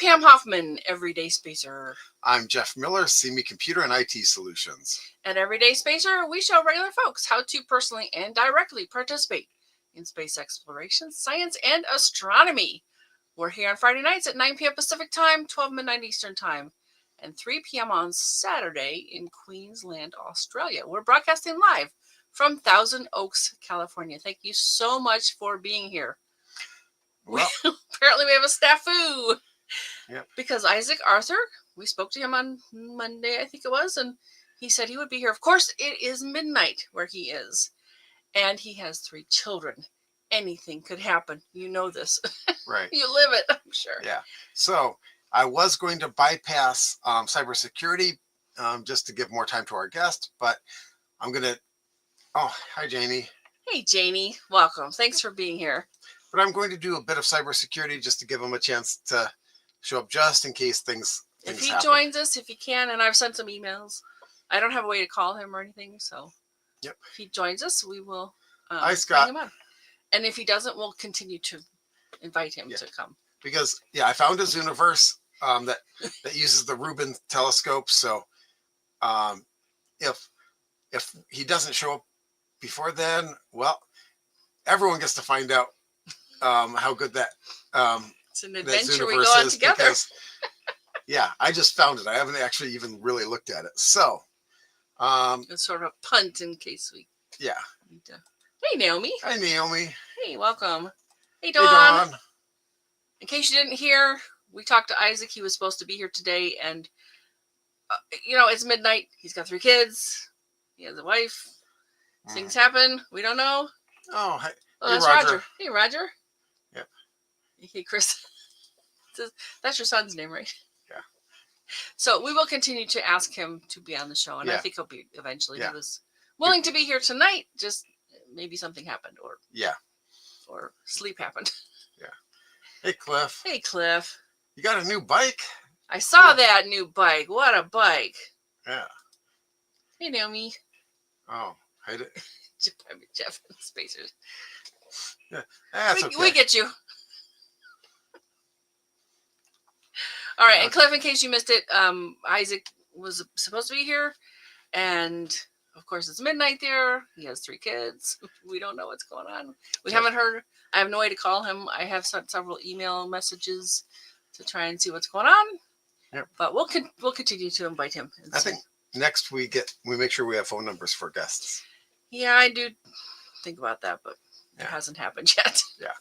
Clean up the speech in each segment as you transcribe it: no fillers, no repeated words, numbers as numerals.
Pam Hoffman, Everyday Spacer. I'm Jeff Miller, CME Computer and IT Solutions. At Everyday Spacer, we show regular folks how to personally and directly participate in space exploration, science, and astronomy. We're here on Friday nights at 9 p.m. Pacific Time, 12 midnight Eastern Time, and 3 p.m. on Saturday in Queensland, Australia. We're broadcasting live from Thousand Oaks, California. Thank you so much for being here. Well, Apparently we have a snafu. Yep. Because Isaac Arthur, we spoke to him on Monday, I think it was, and he said he would be here. Of course, it is midnight where he is, and he has 3 children. Anything could happen. You know this. Right. You live it, I'm sure. Yeah. So I was going to bypass cybersecurity just to give more time to our guest, but I'm going to... Oh, hi, Janie. Hey, Janie. Welcome. Thanks for being here. But I'm going to do a bit of cybersecurity just to give him a chance to show up just in case things If he happen. joins us, if he can, and I've sent some emails. I don't have a way to call him or anything, so yep. If he joins us, we will Hi, Scott. bring him on. And if he doesn't, we'll continue to invite him to come. Because, I found his universe that uses the Rubin telescope. So if he doesn't show up before then, well, everyone gets to find out how good that it's an adventure we go on together. Because, I just found it. I haven't actually even really looked at it. So it's sort of a punt in case we need to. Hey, Naomi. Hi, Naomi. Hey, welcome. Hey, Dawn. Hey, Dawn. In case you didn't hear, we talked to Isaac. He was supposed to be here today, and it's midnight. He's got 3 kids. He has a wife. Things happen. We don't know. Oh, hey, that's Roger. Hey, Roger. Yep. Hey, Chris. That's your son's name, right? Yeah. So we will continue to ask him to be on the show, and I think he'll be eventually. He was willing to be here tonight. Just maybe something happened, or sleep happened. Yeah. Hey, Cliff. Hey, Cliff. You got a new bike? I saw that new bike. What a bike. Yeah. Hey, Naomi. Oh, I did. Jeff and Spacers. Yeah, that's okay. We get you. All right, and Cliff, in case you missed it, Isaac was supposed to be here, and of course it's midnight there. He has 3 kids. We don't know what's going on. We haven't heard. I have no way to call him. I have sent several email messages to try and see what's going on. Yep. But we'll continue to invite him. I think next we make sure we have phone numbers for guests. Yeah, I do think about that, but it hasn't happened yet. Yeah.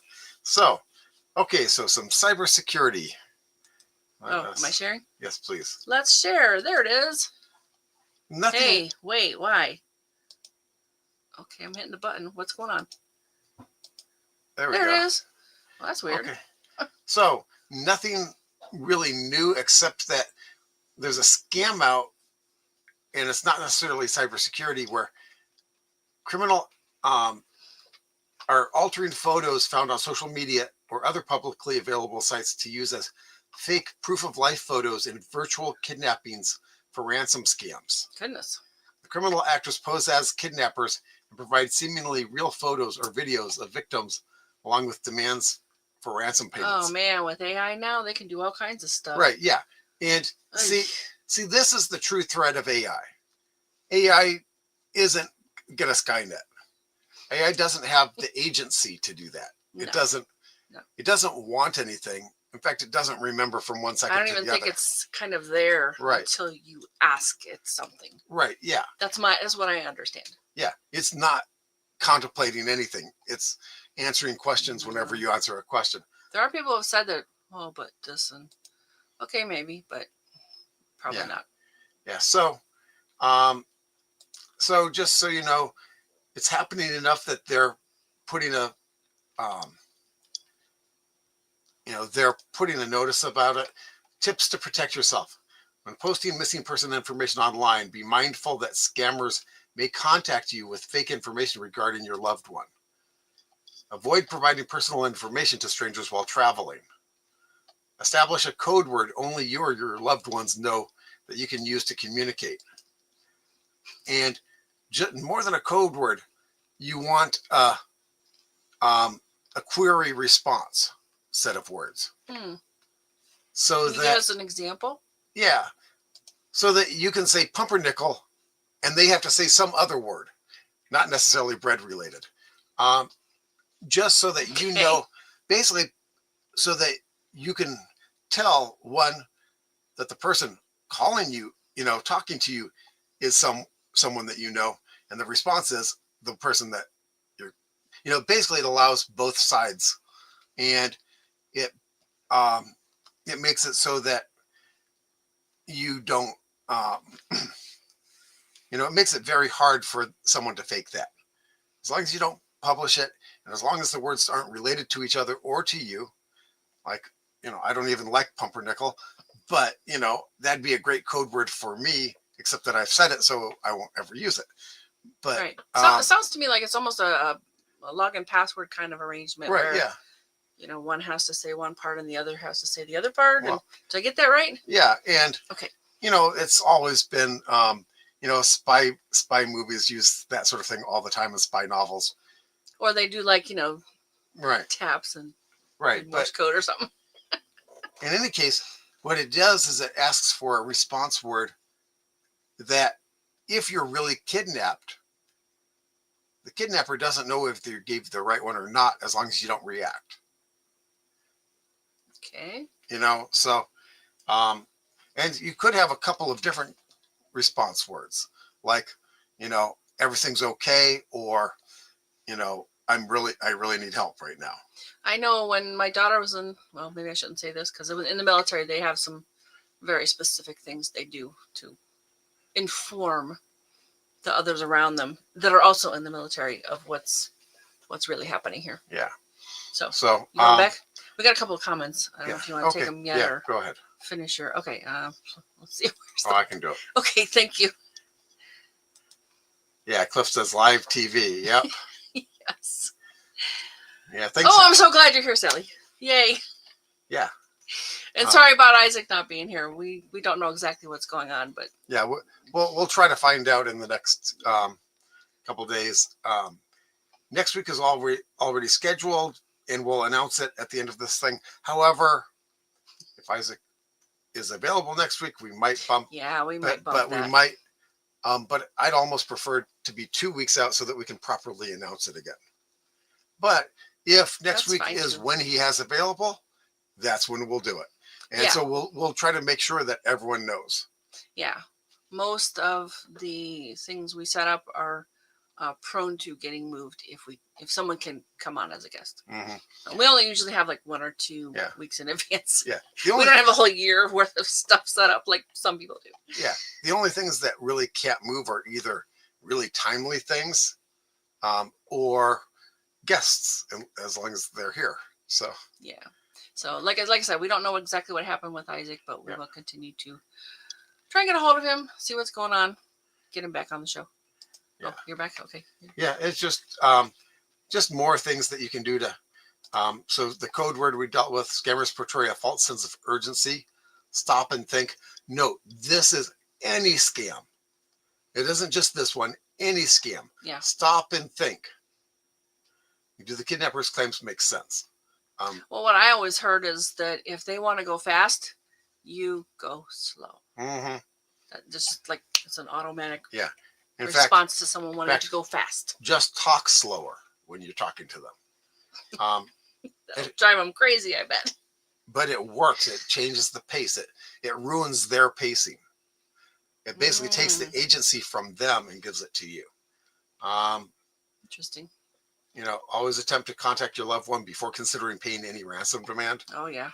So, okay, so some cybersecurity. Am I sharing? Yes, please. Let's share. There it is. Nothing. Hey, wait, why? Okay, I'm hitting the button. What's going on? There we go. There it is. Well, that's weird. Okay. So, nothing really new except that there's a scam out, and it's not necessarily cybersecurity, where criminal are altering photos found on social media or other publicly available sites to use as fake proof-of-life photos in virtual kidnappings for ransom scams. Goodness. The criminal actors pose as kidnappers and provide seemingly real photos or videos of victims along with demands for ransom payments. Oh, man, with AI now, they can do all kinds of stuff. Right, yeah. And see, this is the true threat of AI. AI isn't going to Skynet. AI doesn't have the agency to do that. It doesn't. No. It doesn't want anything. In fact, it doesn't remember from one second to the other. I don't even think it's kind of there until you ask it something. Right, yeah. That's what I understand. Yeah, it's not contemplating anything. It's answering questions whenever you answer a question. There are people who have said that, but this and... Okay, maybe, but probably not. Yeah, so just so you know, it's happening enough that they're putting they're putting a notice about it. Tips to protect yourself. When posting missing person information online, be mindful that scammers may contact you with fake information regarding your loved one. Avoid providing personal information to strangers while traveling. Establish a code word only you or your loved ones know that you can use to communicate. And more than a code word, you want a query response set of words. so Can you that give us an example? yeah, so that you can say pumpernickel, and they have to say some other word, not necessarily bread related, um, just so that you Okay. know, basically, so that you can tell one that the person calling you, talking to you, is someone that you know, and the response is the person that you're, basically it allows both sides, and it um, it makes it so that you don't, um, it makes it very hard for someone to fake that. As long as you don't publish it, and as long as the words aren't related to each other or to you, like, I don't even like pumpernickel, but, that'd be a great code word for me, except that I've said it, so I won't ever use it. But, Right. So it sounds to me like it's almost a login password kind of arrangement right, where, yeah. one has to say one part and the other has to say the other part. Well, and did I get that right? Yeah. And, Okay. it's always been, spy movies use that sort of thing all the time in spy novels. Or they do like, Right. taps and Right. Morse code or something. In any case, what it does is it asks for a response word that, if you're really kidnapped, the kidnapper doesn't know if they gave the right one or not, as long as you don't react. Okay. So, and you could have a couple of different response words, like, everything's okay, or, I really need help right now. I know when my daughter was well, maybe I shouldn't say this because in the military, they have some very specific things they do to inform the others around them that are also in the military of what's really happening here. Yeah. So you going back, we got a couple of comments. I don't know if you want to Okay. take them yet, Yeah, or go ahead. finish your. Okay. Let's see. I can do it. Okay. Thank you. Yeah, Cliff says live TV. Yep. Yes. Yeah. Thanks. Oh, I'm so glad you're here, Sally. Yay. Yeah. And sorry about Isaac not being here. We don't know exactly what's going on, but yeah, we'll try to find out in the next couple days. Next week is already scheduled, and we'll announce it at the end of this thing. However, if Isaac is available next week, we might bump. Yeah, we might bump but that. we might. But I'd almost prefer to be 2 weeks out so that we can properly announce it again. But if next week is when he has available, that's when we'll do it. And so we'll try to make sure that everyone knows. Yeah. Most of the things we set up are prone to getting moved if someone can come on as a guest. Mm-hmm. We only usually have like 1 or 2 weeks in advance. Yeah. We don't have a whole year worth of stuff set up like some people do. Yeah. The only things that really can't move are either really timely things or guests, as long as they're here. So yeah. So like I said, we don't know exactly what happened with Isaac, but we will continue to try and get a hold of him, see what's going on, get him back on the show. Yeah. Oh, you're back? Okay. Yeah, it's just more things that you can do to. So the code word we dealt with: scammers portray a false sense of urgency. Stop and think. Note, this is any scam. It isn't just this one. Any scam. Yeah. Stop and think. Do the kidnapper's claims make sense? Well, what I always heard is that if they want to go fast, you go slow. Mm-hmm. That just like it's an automatic In response fact, to someone wanting to go fast. Just talk slower when you're talking to them. That'll drive them crazy, I bet. But it works. It changes the pace. It ruins their pacing. It basically takes the agency from them and gives it to you. Interesting. Always attempt to contact your loved one before considering paying any ransom demand. Oh yeah.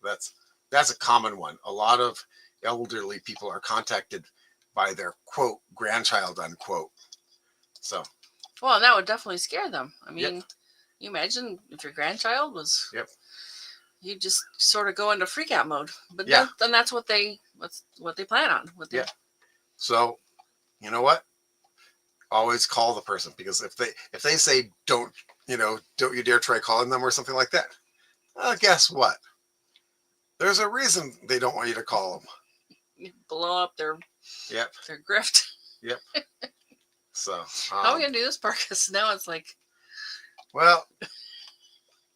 That's a common one. A lot of elderly people are contacted by their quote grandchild unquote. So. Well, that would definitely scare them. I mean, you imagine if your grandchild was. Yep. You just sort of go into freak out mode. But then that's what they plan on. So, you know what? Always call the person, because if they say don't you dare try calling them or something like that, well, guess what? There's a reason they don't want you to call them. You blow up their grift. Yep. So how are we gonna do this part? Because now it's like, well,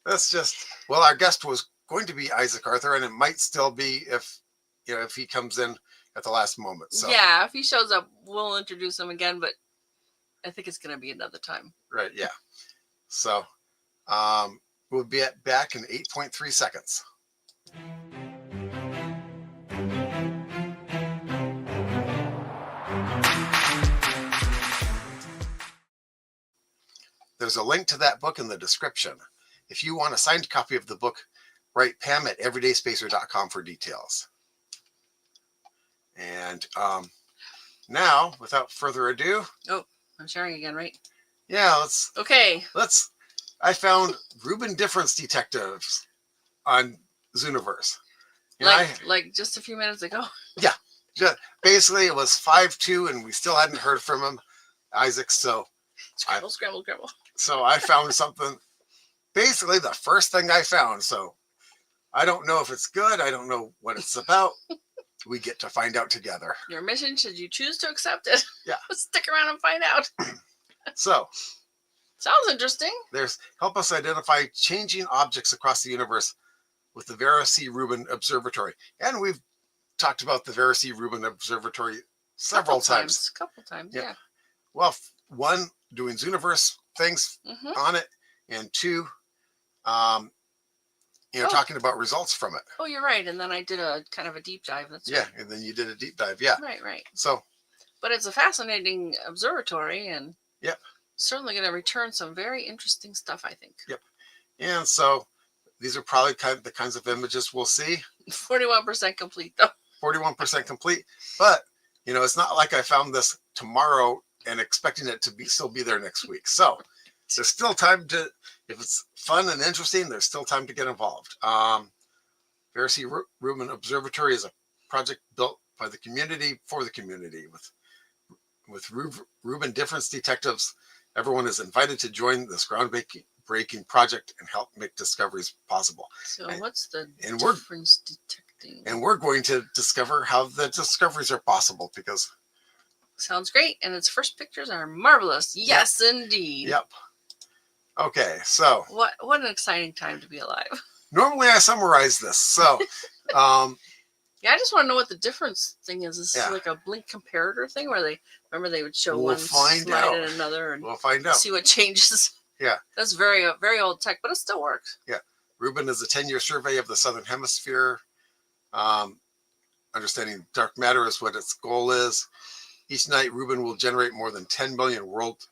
that's just our guest was going to be Isaac Arthur, and it might still be if if he comes in at the last moment. So yeah, if he shows up, we'll introduce him again, but I think it's going to be another time. Right. Yeah. So we'll be back in 8.3 seconds. There's a link to that book in the description. If you want a signed copy of the book, write Pam at everydayspacer.com for details. And now, without further ado. Oh, I'm sharing again, right? Yeah, Okay. I found Rubin difference detectives on Zooniverse. Like just a few minutes ago. Yeah. Basically, it was 5-2, and we still hadn't heard from him, Isaac. So Scramble. So I found something. Basically, the first thing I found. So I don't know if it's good. I don't know what it's about. We get to find out together. Your mission, should you choose to accept it. Yeah. Stick around and find out. So sounds interesting. Help us identify changing objects across the universe with the Vera C. Rubin Observatory. And we've talked about the Vera C. Rubin Observatory several times. Couple times, yeah. Well, one, doing Zooniverse things on it, and two, talking about results from it. Oh, you're right. And then I did a kind of a deep dive. That's right. And then you did a deep dive. Yeah. Right. So. But it's a fascinating observatory, and yep, certainly going to return some very interesting stuff, I think. Yep. And so these are probably the kinds of images we'll see. 41% complete, though. 41% complete. But, it's not like I found this tomorrow and expecting it to still be there next week. So there's still time to, if it's fun and interesting, there's still time to get involved. Vera C. Rubin Observatory is a project built by the community for the community with Rubin difference detectives. Everyone is invited to join this groundbreaking project and help make discoveries possible. So what's the difference detecting? And we're going to discover how the discoveries are possible, because sounds great, and its first pictures are marvelous. Yes, indeed. Yep. Okay, so what an exciting time to be alive. Normally I summarize this. So yeah, I just want to know what the difference thing is. This is like a blink comparator thing where they would show one slide and another, and we'll find out. See what changes. Yeah. That's very very old tech, but it still works. Yeah. Rubin is a 10-year survey of the Southern Hemisphere. Understanding dark matter is what its goal is. Each night, Rubin will generate more than 10 million world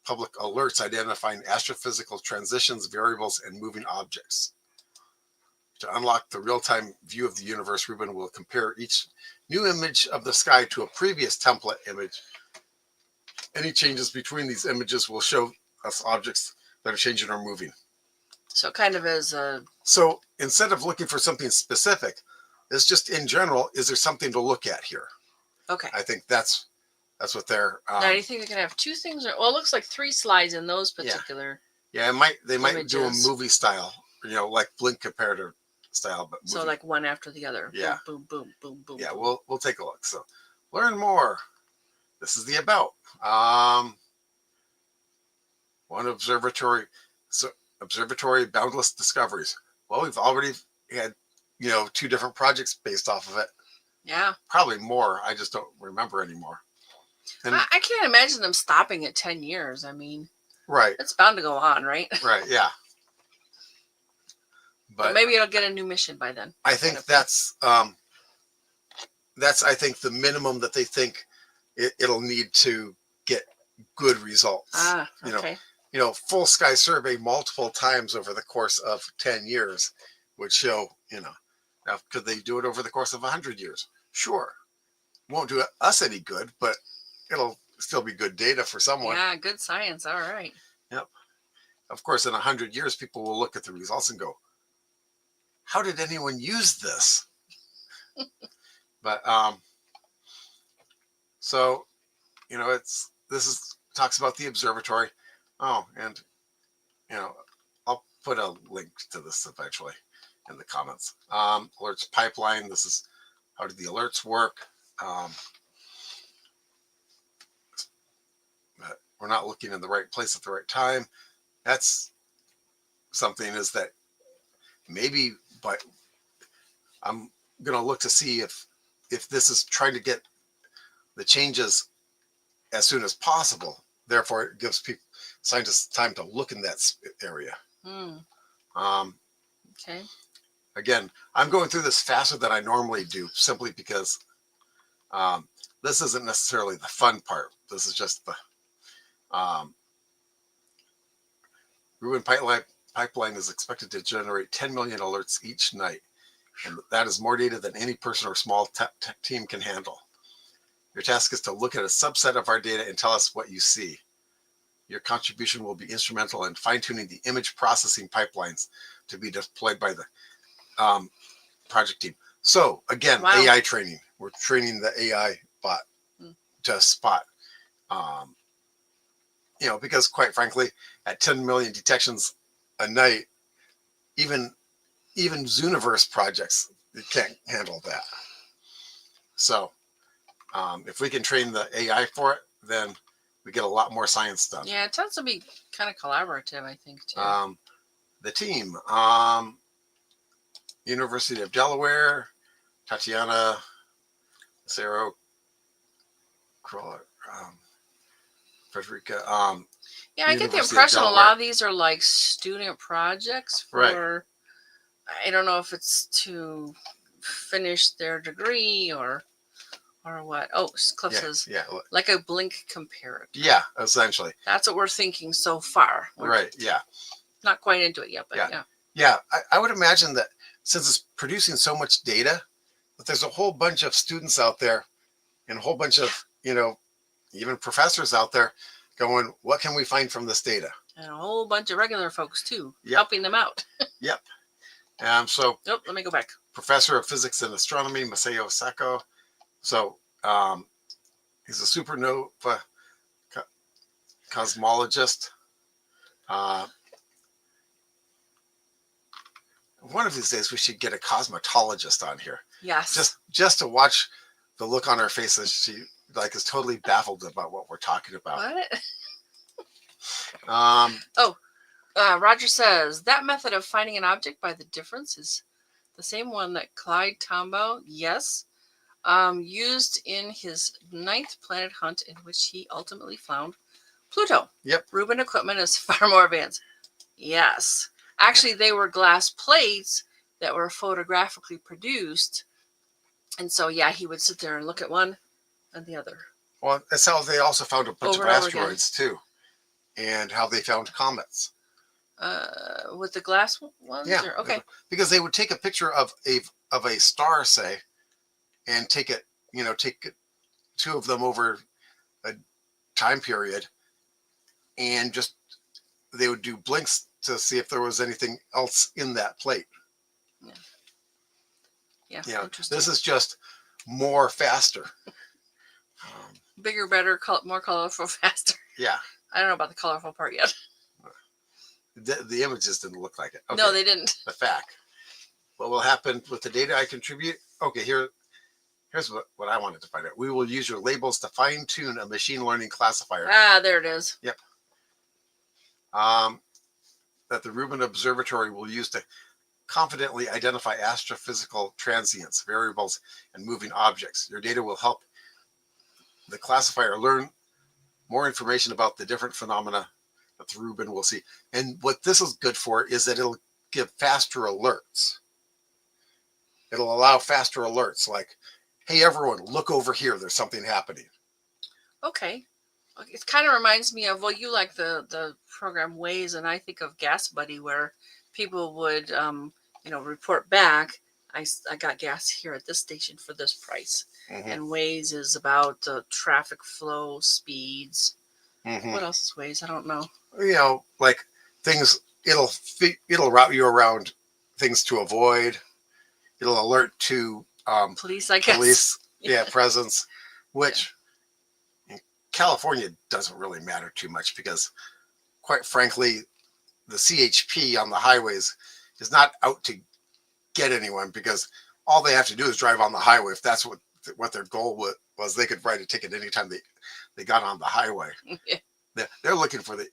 public alerts identifying astrophysical transitions, variables, and moving objects. To unlock the real-time view of the universe, Rubin will compare each new image of the sky to a previous template image. Any changes between these images will show us objects that are changing or moving. So kind of as a... So instead of looking for something specific, it's just in general, is there something to look at here? Okay. I think that's what they're... now, do you think they can have two things? Well, it looks like 3 slides in those particular... Yeah, they might do a movie style, like blink comparator style. But so like one after the other. Yeah. Boom, boom, boom, boom. Yeah, boom. we'll take a look. So learn more. This is the about. One observatory boundless discoveries. Well, we've already had 2 different projects based off of it. Yeah, probably more. I just don't remember anymore. And I can't imagine them stopping at 10 years. I mean, right, it's bound to go on, right? Right, yeah. But maybe it'll get a new mission by then. I think that's I think the minimum that they think it'll need to get good results. Okay. Full sky survey multiple times over the course of 10 years would show, now could they do it over the course of 100 years? Sure. Won't do us any good, but it'll still be good data for someone. Yeah, good science. All right. Yep. Of course, in 100 years, people will look at the results and go, how did anyone use this? But so talks about the observatory. Oh, and I'll put a link to this eventually in the comments. Alerts pipeline. This is how do the alerts work? But we're not looking in the right place at the right time. That's something, is that maybe, but I'm gonna look to see if this is trying to get the changes as soon as possible. Therefore, it gives people scientists time to look in that area. Um, Okay. Again, I'm going through this faster than I normally do, simply because this isn't necessarily the fun part. This is just the Rubin pipeline is expected to generate 10 million alerts each night, and that is more data than any person or small team can handle. Your task is to look at a subset of our data and tell us what you see. Your contribution will be instrumental in fine-tuning the image processing pipelines to be deployed by the project team. So again, Wow. AI training. We're training the AI bot to spot, because quite frankly, at 10 million detections a night, even Zooniverse projects, it can't handle that. So if we can train the AI for it, then we get a lot more science done. Yeah, it tends to be kind of collaborative, I think, too. The team, University of Delaware, Tatiana Cero, Frederica. Yeah, I get the University of impression a lot Delaware. of these are like student projects for, Right. I don't know if it's to finish their degree or what. Oh, Cliff says, Yeah. like a blink comparator. Yeah, essentially. That's what we're thinking so far. We're Right, yeah. not quite into it yet, but yeah. Yeah, I would imagine that since it's producing so much data, that there's a whole bunch of students out there and a whole bunch of, even professors out there going, what can we find from this data? And a whole bunch of regular folks too, helping them out. Yep. So let me go back. Professor of Physics and Astronomy, Masayo Sako. So he's a supernova cosmologist. One of these days we should get a cosmetologist on here. Yes. Just to watch the look on her face as she is totally baffled about what we're talking about. What? Roger says that method of finding an object by the difference is the same one that Clyde Tombaugh, yes, used in his 9th planet hunt, in which he ultimately found Pluto. Yep. Rubin equipment is far more advanced. Yes. Actually, they were glass plates that were photographically produced. And so, yeah, he would sit there and look at one and the other. Well, that's how they also found a bunch of asteroids, too. And how they found comets. With the glass ones? Yeah. Okay. Because they would take a picture of a star, say, and take 2 of them over a time period, and just they would do blinks to see if there was anything else in that plate. Yeah. Interesting. This is just more faster. Bigger, better, more colorful, faster. Yeah. I don't know about the colorful part yet. The images didn't look like it. Okay. No, they didn't. The fact. What will happen with the data I contribute? Okay, here's what I wanted to find out. We will use your labels to fine-tune a machine learning classifier. There it is. Yep. That the Rubin Observatory will use to confidently identify astrophysical transients, variables, and moving objects. Your data will help the classifier learn more information about the different phenomena that the Rubin will see. And what this is good for is that it'll give faster alerts. It'll allow faster alerts like, hey, everyone, look over here. There's something happening. Okay. It kind of reminds me of, well, you like the program Waze, and I think of Gas Buddy, where people would, report back, I got gas here at this station for this price. Mm-hmm. And Waze is about traffic flow, speeds. Mm-hmm. What else is Waze? I don't know. Like things, it'll route you around things to avoid. It'll alert to police, I guess. Police, presence, which in California doesn't really matter too much because, quite frankly, the CHP on the highways is not out to get anyone because all they have to do is drive on the highway. If that's what their goal was, they could write a ticket anytime they got on the highway. They're looking for the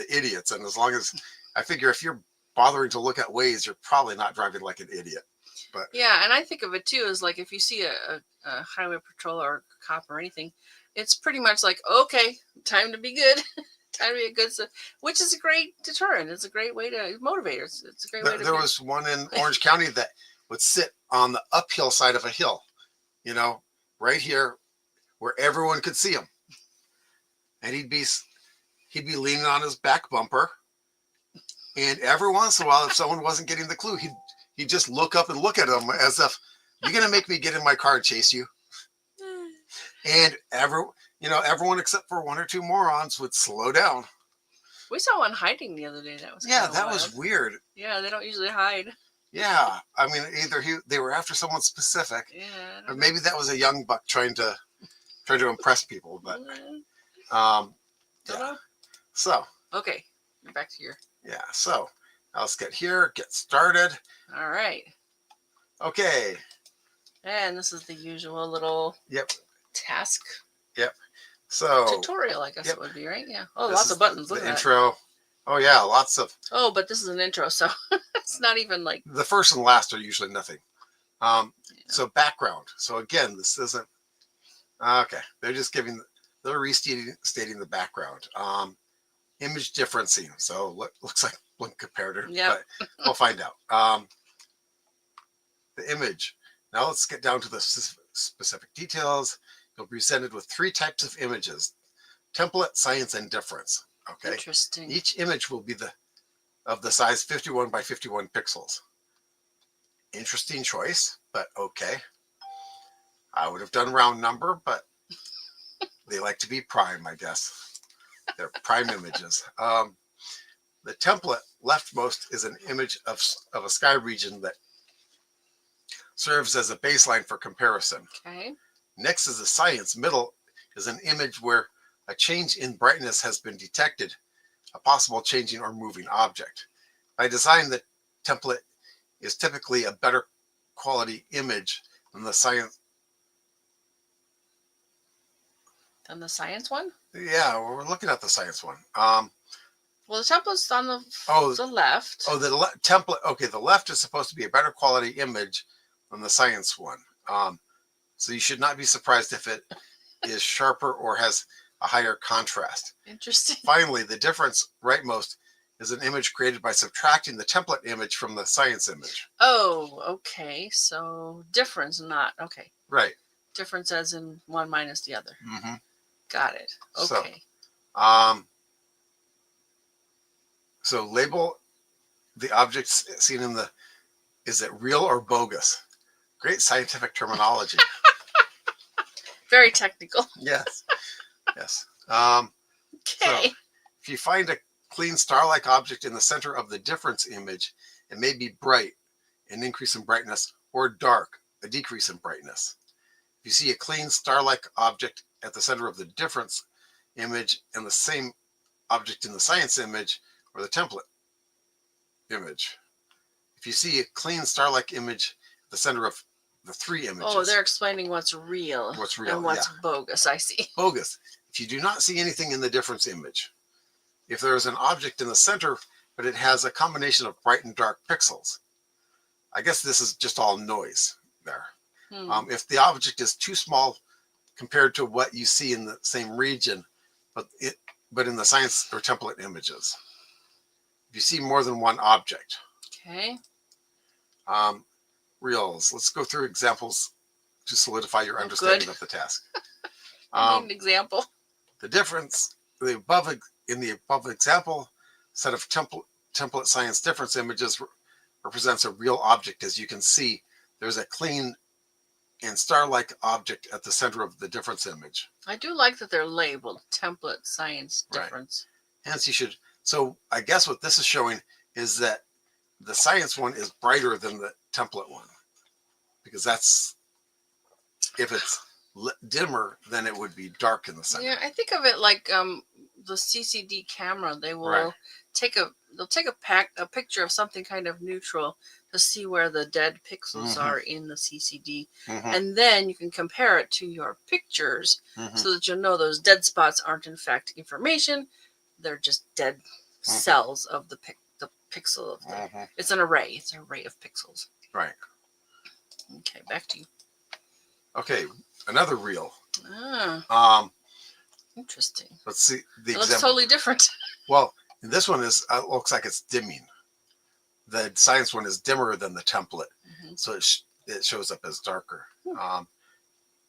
idiots, and as long as I figure if you're bothering to look at Waze, you're probably not driving like an idiot. But yeah, and I think of it too as like if you see a highway patrol or a cop or anything, it's pretty much like, okay, time to be good, time to be a good, which is a great deterrent. It's a great way to motivate. It's a great way to. there was one in Orange County that would sit on the uphill side of a hill, right here where everyone could see him, and he'd be leaning on his back bumper, and every once in a while, if someone wasn't getting the clue, he'd just look up and look at them as if, you're gonna make me get in my car and chase you. And everyone except for one or two morons would slow down. We saw one hiding the other day. That was that was weird. Yeah, they don't usually hide. Yeah, I mean, either they were after someone specific, or maybe that was a young buck trying to impress people. But yeah. So okay, you're back to your So now let's get started. All right. Okay. And this is the usual little task. Yep. So tutorial, I guess it would be, right? Yeah. Oh, lots of buttons. Look at the intro. Oh yeah, lots of. Oh, but this is an intro, so it's not even like the first and last are usually nothing. So background. So again, this isn't okay. They're just they're restating the background. Image differencing. So looks like blink comparator. Yeah. But we'll find out. The image. Now let's get down to the specific details. You'll be presented with 3 types of images: template, science, and difference. Okay. Interesting. Each image will be of the size 51 by 51 pixels. Interesting choice, but okay. I would have done round number, but they like to be prime, I guess. They're prime images. The template leftmost is an image of a sky region that serves as a baseline for comparison. Okay. Next is the science. Middle is an image where a change in brightness has been detected, a possible changing or moving object. By design, the template is typically a better quality image than the science. Than the science one? Yeah, we're looking at the science one. Well, the template's on the left. Oh, the template. Okay, the left is supposed to be a better quality image than the science one. So you should not be surprised if it is sharper or has a higher contrast. Interesting. Finally, the difference rightmost is an image created by subtracting the template image from the science image. Oh, okay. So difference, not okay. Right. Difference as in one minus the other. Mm-hmm. Got it. Okay. So label the objects seen in is it real or bogus? Great scientific terminology. Very technical. Yes. Yes. Okay. So if you find a clean star-like object in the center of the difference image, it may be bright, an increase in brightness, or dark, a decrease in brightness. If you see a clean star-like object at the center of the difference image and the same object in the science image or the template image. If you see a clean star-like image at the center of the 3 images. Oh, they're explaining what's real. What's real and what's bogus. I see. Bogus. If you do not see anything in the difference image. If there is an object in the center, but it has a combination of bright and dark pixels. I guess this is just all noise there. If the object is too small compared to what you see in the same region, but in the science or template images. If you see more than one object. Okay. Reals. Let's go through examples to solidify your understanding of the task. I need an example. The difference, in the above example, set of template science difference images represents a real object. As you can see, there's a clean and star-like object at the center of the difference image. I do like that they're labeled template science difference. Right. Hence, you should. So I guess what this is showing is that the science one is brighter than the template one, because that's, if it's dimmer, then it would be dark in the center. Yeah, I think of it like the CCD camera. They will take a picture of something kind of neutral to see where the dead pixels are in the CCD, and then you can compare it to your pictures so that you'll know those dead spots aren't in fact information; they're just dead cells of the pixel of the, Mhm. it's an array. It's an array of pixels. Right. Okay, back to you. Okay, another real. Ah, interesting. Let's see the It example. looks totally different. Well, this one is looks like it's dimming. The science one is dimmer than the template, so it shows up as darker.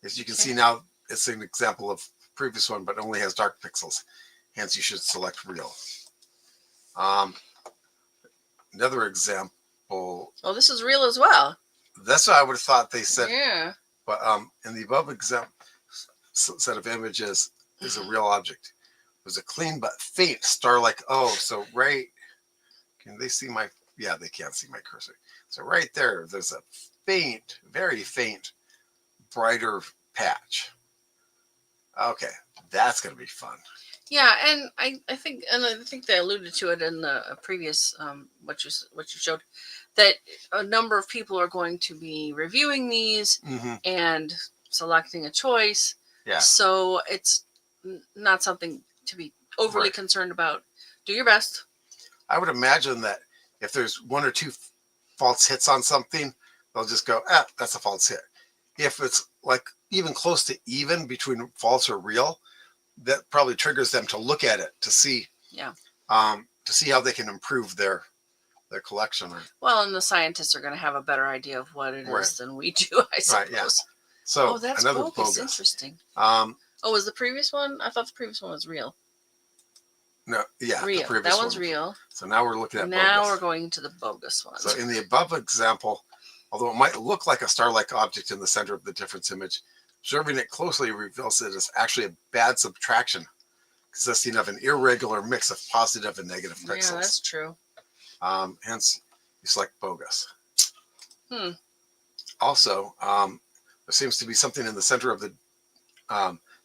As you can see now, it's an example of previous one, but only has dark pixels. Hence, you should select real. Another example. Oh, this is real as well. That's what I would have thought they said. Yeah. But in the above example set of images is a real object. It was a clean but faint star-like. Oh, so right. Can they see my? Yeah, they can't see my cursor. So right there, there's a faint, very faint, brighter patch. Okay, that's gonna be fun. Yeah, and I think they alluded to it in the previous what you showed, that a number of people are going to be reviewing these and selecting a choice. Yeah. So it's not something to be overly concerned about. Do your best. I would imagine that if there's one or two false hits on something, they'll just go, that's a false hit. If it's like even close to even between false or real, that probably triggers them to look at it to see, to see how they can improve their collection. Well, and the scientists are going to have a better idea of what it is than we do, I suppose. Right, yeah. So that's another bogus. Interesting. Was the previous one? I thought the previous one was real. No, yeah, real. The previous that one's real. So now we're looking at now bogus. we're going to the bogus one. So in the above example, although it might look like a star-like object in the center of the difference image, observing it closely reveals it is actually a bad subtraction consisting of an irregular mix of positive and negative pixels. Yeah, that's true. Hence, you select bogus. Also, there seems to be something in the center of the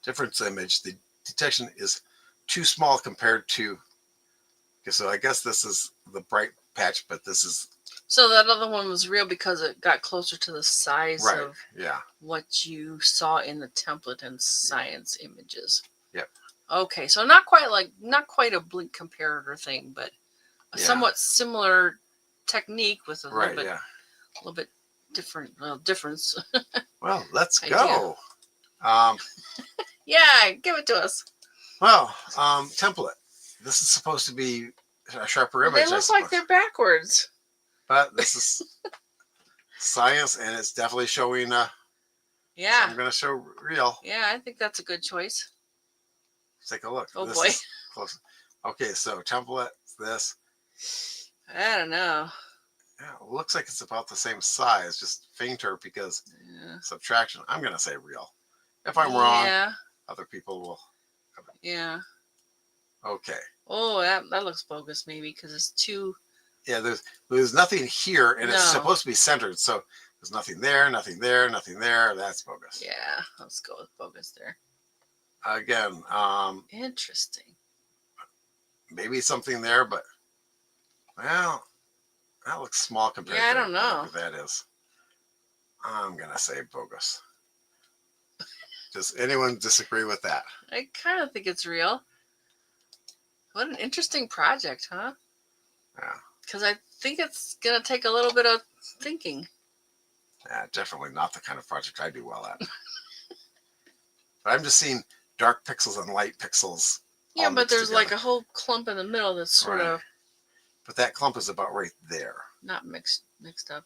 difference image. The detection is too small compared to. Okay, so I guess this is the bright patch, but this is. So that other one was real because it got closer to the size of what you saw in the template and science images. Yep. Okay, so not quite a blink comparator thing, but a somewhat similar technique with a little bit different difference. Well, let's go. Yeah, give it to us. Well, template. This is supposed to be a sharper image. They look like they're backwards. But this is science, and it's definitely showing. So I'm going to show real. Yeah, I think that's a good choice. Let's take a look. Oh, boy. Close. Okay, so template, this. I don't know. Yeah, it looks like it's about the same size, just fainter because subtraction. I'm going to say real. If I'm wrong, other people will. Yeah. Okay. Oh, that looks bogus maybe because it's too. Yeah, there's nothing here, and it's supposed to be centered. So there's nothing there, nothing there, nothing there. That's bogus. Yeah, let's go with bogus there. Again, interesting. Maybe something there, but well, that looks small compared to I don't know what that is. I'm gonna say bogus. Does anyone disagree with that? I kind of think it's real. What an interesting project, huh? Yeah. Because I think it's gonna take a little bit of thinking. Yeah, definitely not the kind of project I do well at. But I'm just seeing dark pixels and light pixels. Yeah, but there's like a whole clump in the middle that's sort of. But that clump is about right there. Not mixed up.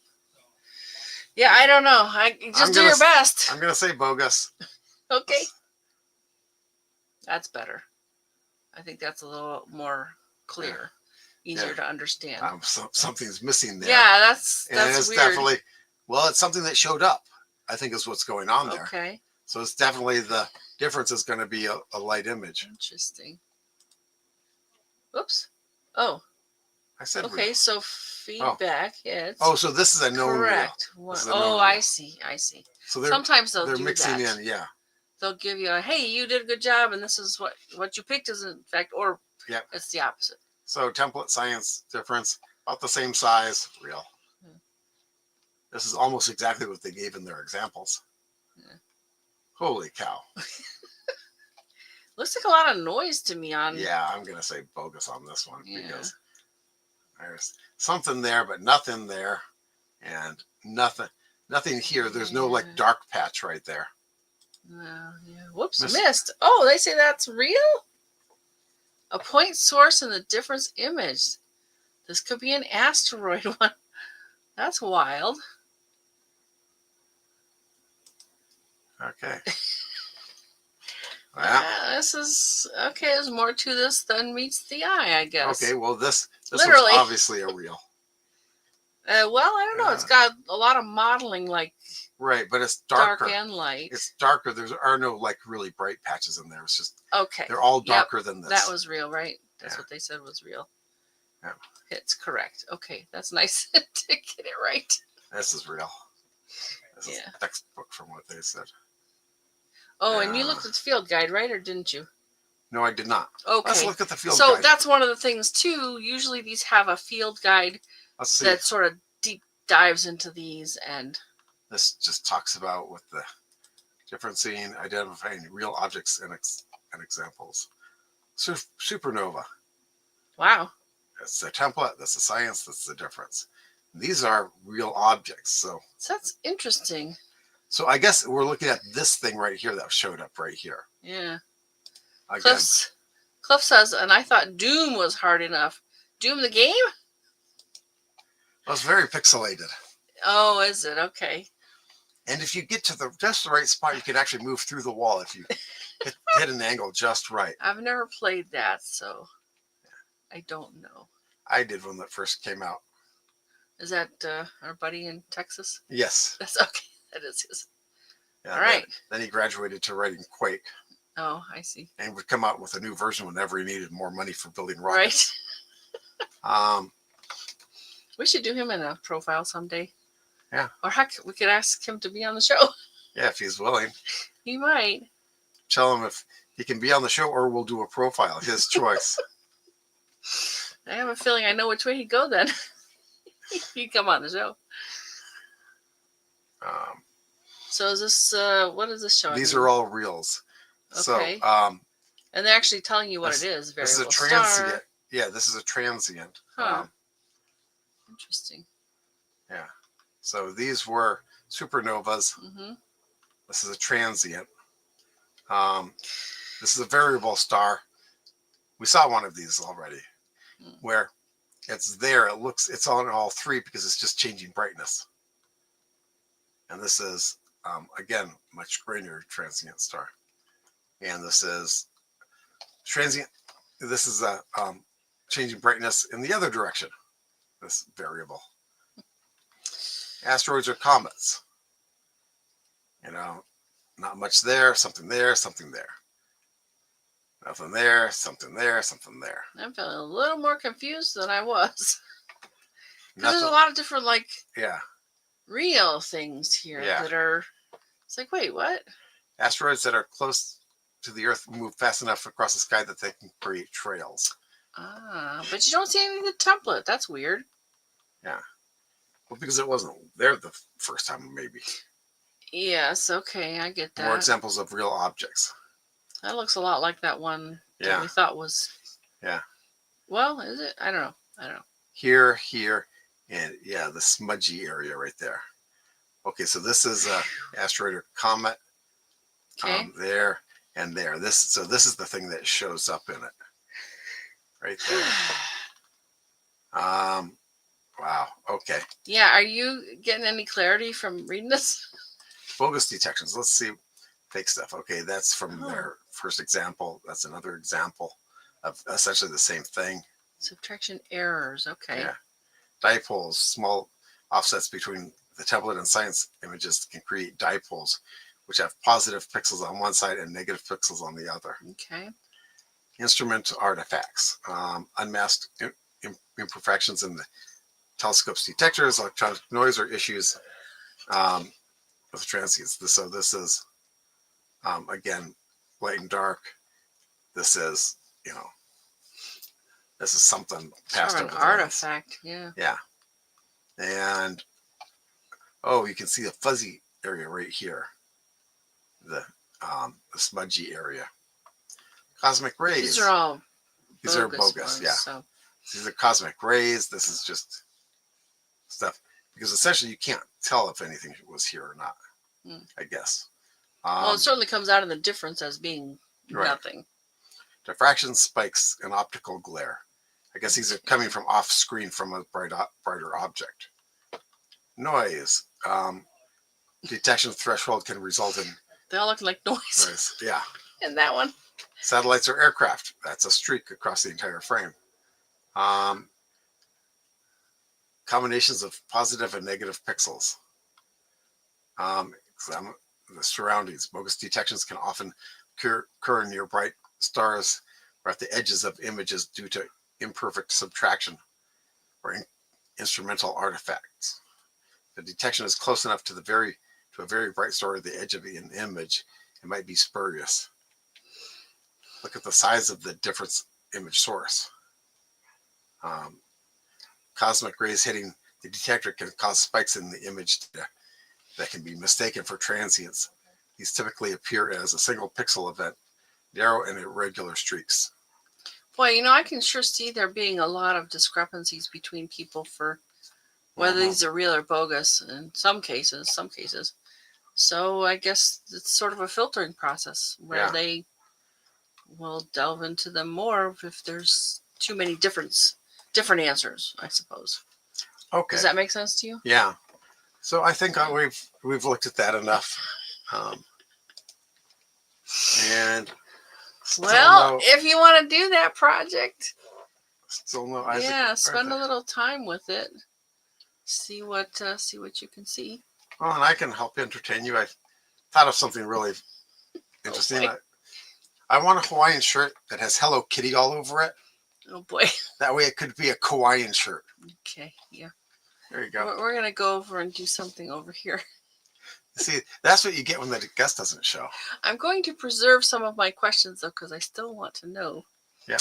Yeah, I don't know. Just do your best. I'm gonna say bogus. Okay. That's better. I think that's a little more clear, easier to understand. Something's missing there. Yeah, that's weird. Definitely. Well, it's something that showed up. I think is what's going on there. Okay. So it's definitely the difference is going to be a light image. Interesting. Oops. Oh. I said. Okay, real. So feedback. Yeah. So this is a known correct. I see. So sometimes they're mixing in. Yeah. They'll give you hey, you did a good job, and this is what you picked is in fact, or it's the opposite. So template science difference about the same size, real. This is almost exactly what they gave in their examples. Holy cow. Looks like a lot of noise to me on. Yeah, I'm gonna say bogus on this one because There's something there, but nothing there, and nothing here. There's no like Yeah. dark patch right there. Yeah. Whoops, Miss- missed. Oh, they say that's real? A point source in the difference image. This could be an asteroid one. That's wild. Okay. This is okay. There's more to this than meets the eye, I guess. Okay. Well, this Literally. was obviously a real. Well, I don't know. It's got a lot of modeling, like right, but it's darker. dark and light. It's darker. There are no like really bright patches in there. It's just okay. they're all darker than this. That was real, right? That's what they said was real. Yeah. It's correct. Okay, that's nice to get it right. This is real. This is a textbook from what they said. Oh, and you looked at the field guide, right, or didn't you? No, I did not. Okay. Let's look at the field guide. So that's one of the things too. Usually these have a field guide that sort of deep dives into these, and this just talks about what the differencing, identifying real objects and examples. Supernova. Wow. That's the template. That's the science. That's the difference. These are real objects. So that's interesting. So I guess we're looking at this thing right here that showed up right here. Yeah. Again. Cliff says, and I thought Doom was hard enough. Doom the game? Well, it's very pixelated. Oh, is it? Okay. And if you get to just the right spot, you can actually move through the wall if you hit an angle just right. I've never played that, so I don't know. I did when that first came out. Is that our buddy in Texas? Yes. That's okay. That is his. Yeah, all right. Then he graduated to writing Quake. Oh, I see. And would come out with a new version whenever he needed more money for building rockets. Right. We should do him in a profile someday. Yeah. Or heck, we could ask him to be on the show. Yeah, if he's willing. He might. Tell him if he can be on the show or we'll do a profile. His choice. I have a feeling I know which way he'd go then. He'd come on the show. So is this, what is this showing? These are all reels. Okay. So, and they're actually telling you what it is. This is a transient. Star. Yeah, this is a transient. Huh. Interesting. Yeah. So these were supernovas. Mm-hmm. This is a transient. This is a variable star. We saw one of these already, where it's there. It's on all three because it's just changing brightness. And this is, again, much grainier transient star. And this is transient. This is a changing brightness in the other direction. This variable. Asteroids are comets. You know, not much there, something there, something there. Nothing there, something there, something there. I'm feeling a little more confused than I was. Because there's a lot of different, like, real things here that are, it's like, wait, what? Asteroids that are close to the Earth move fast enough across the sky that they can create trails. Ah, but you don't see any of the template. That's weird. Yeah. Well, because it wasn't there the first time, maybe. Yes, okay, I get that. More examples of real objects. That looks a lot like that one that we thought was... Yeah. Well, is it? I don't know. Here, and the smudgy area right there. Okay, so this is a asteroid or comet. Okay. There and there. This is the thing that shows up in it. Right there. Wow. Okay. Yeah, are you getting any clarity from reading this? Bogus detections. Let's see. Fake stuff. Okay, that's from their first example. That's another example of essentially the same thing. Subtraction errors. Okay. Yeah. Dipoles, small offsets between the template and science images can create dipoles, which have positive pixels on one side and negative pixels on the other. Okay. Instrument artifacts, unmasked imperfections in the telescope's detectors, electronic noise, or issues with transients. So this is, again, light and dark. This is, this is something passed over. An artifact, yeah. Yeah. And, you can see the fuzzy area right here. The smudgy area. Cosmic rays. These are all bogus, ones, yeah. So These are cosmic rays. This is just stuff because essentially you can't tell if anything was here or not. I guess. Well, it certainly comes out in the difference as being Right. nothing. Diffraction spikes and optical glare. I guess these are coming from off screen from a brighter object. Noise. Detection threshold can result in. They all look like noise. Yeah. And that one. Satellites or aircraft. That's a streak across the entire frame. Combinations of positive and negative pixels. Examine the surroundings. Bogus detections can often occur near bright stars or at the edges of images due to imperfect subtraction or instrumental artifacts. The detection is close enough to a very bright star at the edge of an image, it might be spurious. Look at the size of the different image source. Cosmic rays hitting the detector can cause spikes in the image that can be mistaken for transients. These typically appear as a single pixel event, narrow and irregular streaks. Boy, I can sure see there being a lot of discrepancies between people for whether these are real or bogus in some cases. So I guess it's sort of a filtering process where they will delve into them more if there's too many different answers, I suppose. Okay. Does that make sense to you? Yeah. So I think we've looked at that enough. And if you want to do that project, Isaac. Spend a little time with it. See what you can see. Well, and I can help entertain you. I thought of something really interesting. I want a Hawaiian shirt that has Hello Kitty all over it. Oh boy. That way it could be a Hawaiian shirt. Okay, yeah. There you go. We're going to go over and do something over here. See, that's what you get when the guest doesn't show. I'm going to preserve some of my questions, though, because I still want to know. Yeah.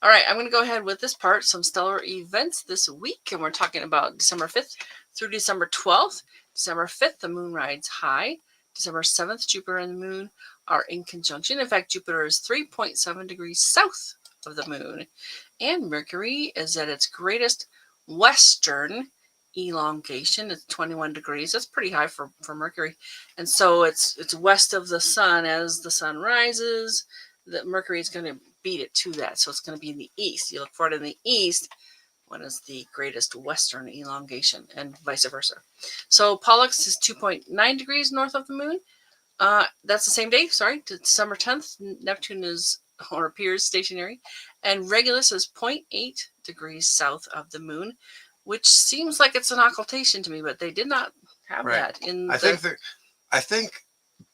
All right, I'm going to go ahead with this part, some stellar events this week, and we're talking about December 5th through December 12th. December 5th, the moon rides high. December 7th, Jupiter and the moon are in conjunction. In fact, Jupiter is 3.7 degrees south of the moon, and Mercury is at its greatest western elongation. It's 21 degrees. That's pretty high for Mercury. And so it's west of the sun. As the sun rises, the Mercury is going to beat it to that. So it's going to be in the east. You look for it in the east when it's the greatest western elongation, and vice versa. So Pollux is 2.9 degrees north of the moon. That's the same day, December 10th. Neptune appears stationary. And Regulus is 0.8 degrees south of the moon, which seems like it's an occultation to me, but they did not have that in. I think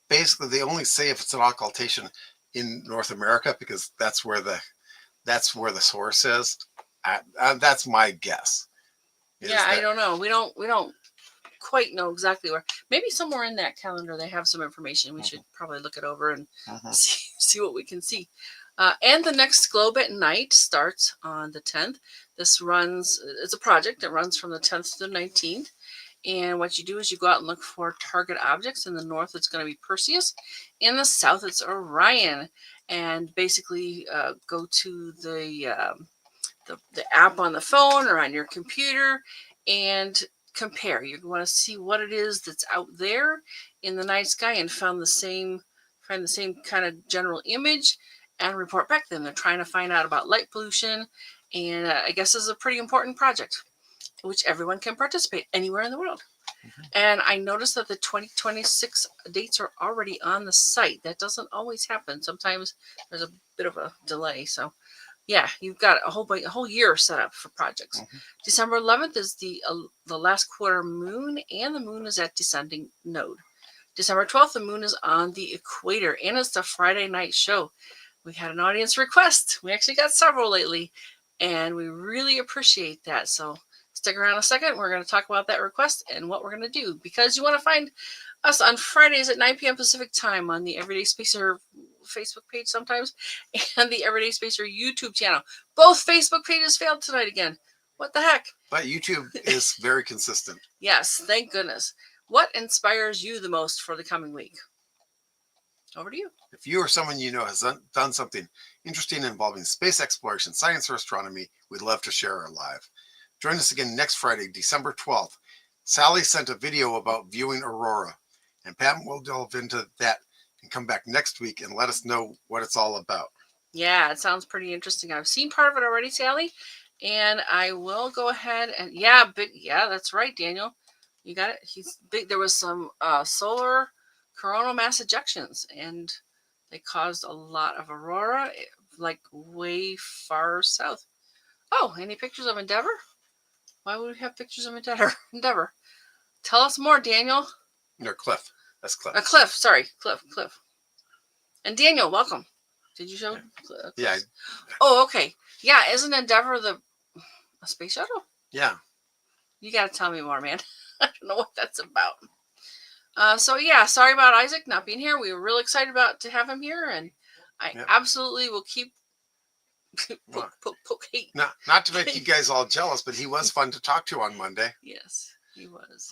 basically they only say if it's an occultation in North America because that's where the source is. That's my guess. I don't know. We don't quite know exactly where. Maybe somewhere in that calendar they have some information. We should probably look it over and see what we can see. And the next globe at night starts on the 10th. This it's a project that runs from the 10th to the 19th. And what you do is you go out and look for target objects. In the north, it's going to be Perseus. In the south, it's Orion. And basically go to the app on the phone or on your computer and compare. You want to see what it is that's out there in the night sky and find the same kind of general image and report back to them. They're trying to find out about light pollution, and I guess this is a pretty important project, which everyone can participate anywhere in the world. And I noticed that the 2026 dates are already on the site. That doesn't always happen. Sometimes there's a bit of a delay. So yeah, you've got a whole year set up for projects. December 11th is the last quarter moon, and the moon is at descending node. December 12th, the moon is on the equator, and it's the Friday night show. We had an audience request. We actually got several lately, and we really appreciate that. So stick around a second. We're going to talk about that request and what we're going to do, because you want to find us on Fridays at 9 p.m. Pacific time on the Everyday Spacer Facebook page sometimes, and the Everyday Spacer YouTube channel. Both Facebook pages failed tonight again. What the heck? But YouTube is very consistent. Yes, thank goodness. What inspires you the most for the coming week? Over to you. If you or someone you know has done something interesting involving space exploration, science, or astronomy, we'd love to share our live. Join us again next Friday, December 12th. Sally sent a video about viewing aurora, and Pam will delve into that and come back next week and let us know what it's all about. Yeah, it sounds pretty interesting. I've seen part of it already, Sally, and I will go ahead and yeah, that's right, Daniel. You got it. He's big. There was some solar coronal mass ejections, and they caused a lot of aurora, like way far south. Oh, any pictures of Endeavor? Why would we have pictures of Endeavor? Tell us more, Daniel. No, Cliff. That's Cliff. Cliff. Sorry, Cliff. And Daniel, welcome. Did you show? Yeah. Cliff? Yeah. Oh, okay. Yeah, isn't Endeavor a space shuttle? Yeah. You got to tell me more, man. I don't know what that's about. So yeah, sorry about Isaac not being here. We were really excited to have him here, and I absolutely will keep poke hate. Not to make you guys all jealous, but he was fun to talk to on Monday. Yes, he was.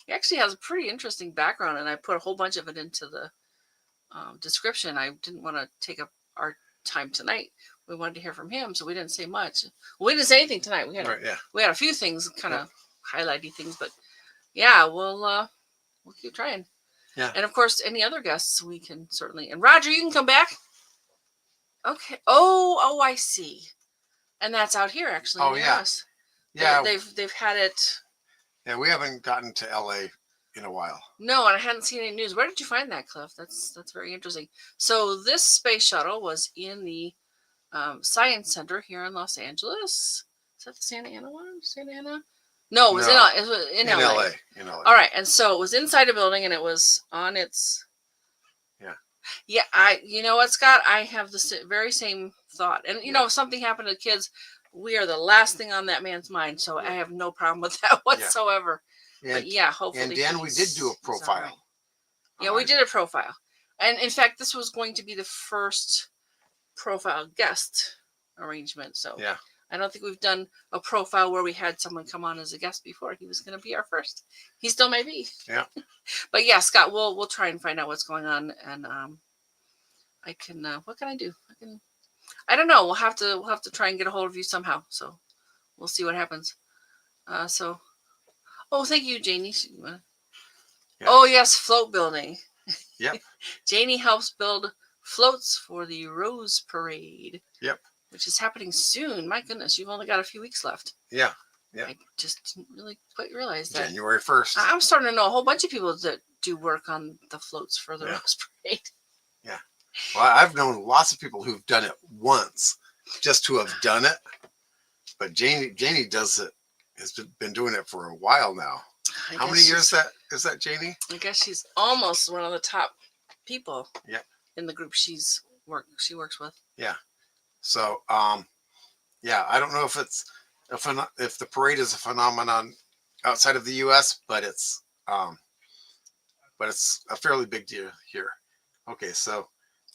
He actually has a pretty interesting background, and I put a whole bunch of it into the description. I didn't want to take up our time tonight. We wanted to hear from him, so we didn't say much. We didn't say anything tonight. We had a few things, kind of highlighty things, but yeah, we'll keep trying. Yeah. And of course, any other guests we can certainly. And Roger, you can come back. Okay. Oh, I see. And that's out here actually. Oh yeah. Us. Yeah. They've had it. Yeah, we haven't gotten to LA in a while. No, and I hadn't seen any news. Where did you find that, Cliff? That's very interesting. So this space shuttle was in the Science Center here in Los Angeles. Is that the Santa Ana one? Santa Ana? No, it was in LA. In LA. All right, and so it was inside a building, and it was on its. Yeah, you know what, Scott? I have the very same thought, and you know, if something happened to the kids, we are the last thing on that man's mind. So I have no problem with that whatsoever. Yeah. But yeah, hopefully. And Dan, we did do a profile. Right. Yeah, we did a profile, and in fact, this was going to be the first profile guest arrangement. So yeah. I don't think we've done a profile where we had someone come on as a guest before. He was going to be our first. He still may be. Yeah. But yeah, Scott, we'll try and find out what's going on, and I can. What can I do? I don't know. We'll have to try and get a hold of you somehow. So we'll see what happens. Oh, thank you, Janie. Oh yes, float building. Yep. Janie helps build floats for the Rose Parade. Yep. Which is happening soon. My goodness, you've only got a few weeks left. Yeah. Yeah. I just didn't really quite realize that. January 1st. I'm starting to know a whole bunch of people that do work on the floats for the Rose Parade. Yeah. Well, I've known lots of people who've done it once just to have done it. But Janie does it, has been doing it for a while now. How many years is that, Janie? I guess she's almost one of the top people. Yep. In the group she works with. Yeah. So, yeah, I don't know if if the parade is a phenomenon outside of the U.S., but it's a fairly big deal here. Okay, so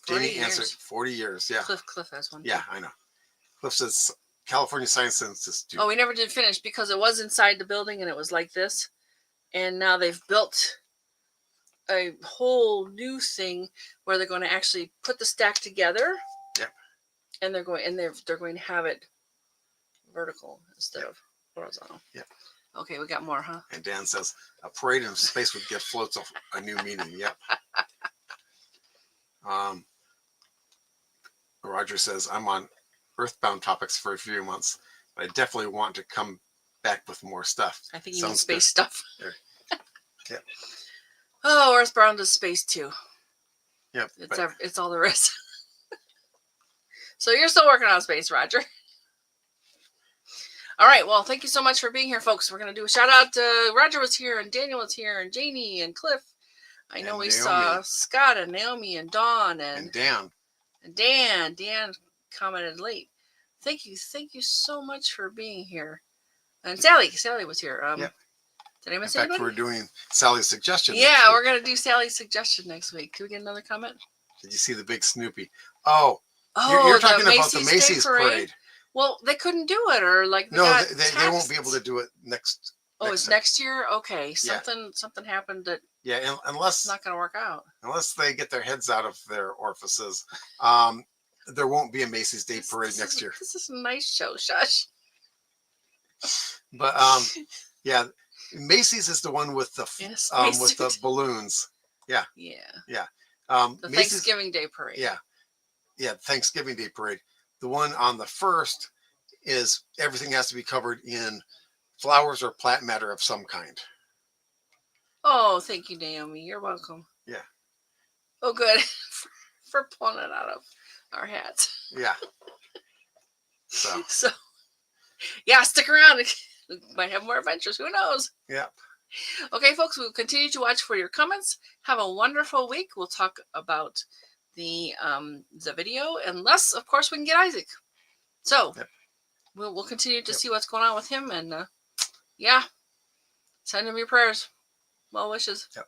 Janie answered 40 years. Yeah. Cliff has one. Yeah, I know. Cliff says California Science Institute. Oh, we never did finish because it was inside the building and it was like this, and now they've built a whole new thing where they're going to actually put the stack together. Yep. And they're going to have it vertical instead of horizontal. Yep. Okay, we got more, huh? And Dan says a parade in space would give floats a new meaning. Yep. Roger says I'm on earthbound topics for a few months, but I definitely want to come back with more stuff. I think you need space stuff. Yeah. Oh, earthbound is space too. Yep. It's all there is. So you're still working on space, Roger. All right. Well, thank you so much for being here, folks. We're going to do a shout out to Roger was here, and Daniel was here, and Janie, and Cliff. I know we saw Scott and Naomi and Dawn and Dan. And Dan. Dan commented late. Thank you so much for being here. And Sally was here. Yep. Did I miss anybody? In fact, we're doing Sally's suggestion. Yeah, we're going to do Sally's suggestion next week. Can we get another comment? Did you see the big Snoopy? Oh, you're talking about the Macy's parade. Well, they couldn't do it, or like they won't be able to do it next Oh, it's next year? Okay. Yeah. Something happened that Yeah, it's unless not going to work out. they get their heads out of their orifices, there won't be a Macy's Day Parade next year. This is a nice show, shush. But yeah, Macy's is the one with the with the balloons. Yeah. Yeah. Yeah. The Macy's, Thanksgiving Day Parade. Yeah. Yeah, Thanksgiving Day Parade. The one on the 1st is everything has to be covered in flowers or plant matter of some kind. Oh, thank you, Naomi. You're welcome. Yeah. Oh, good. for pulling it out of our hats. Yeah. So yeah, stick around. We might have more adventures. Who knows? Yeah. Okay, folks, we'll continue to watch for your comments. Have a wonderful week. We'll talk about the video, unless, of course, we can get Isaac. So we'll continue to see what's going on with him, and yeah, send him your prayers, well wishes. Yep.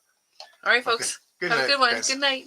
All right, folks. Okay. Have a good one. Guys. Good night.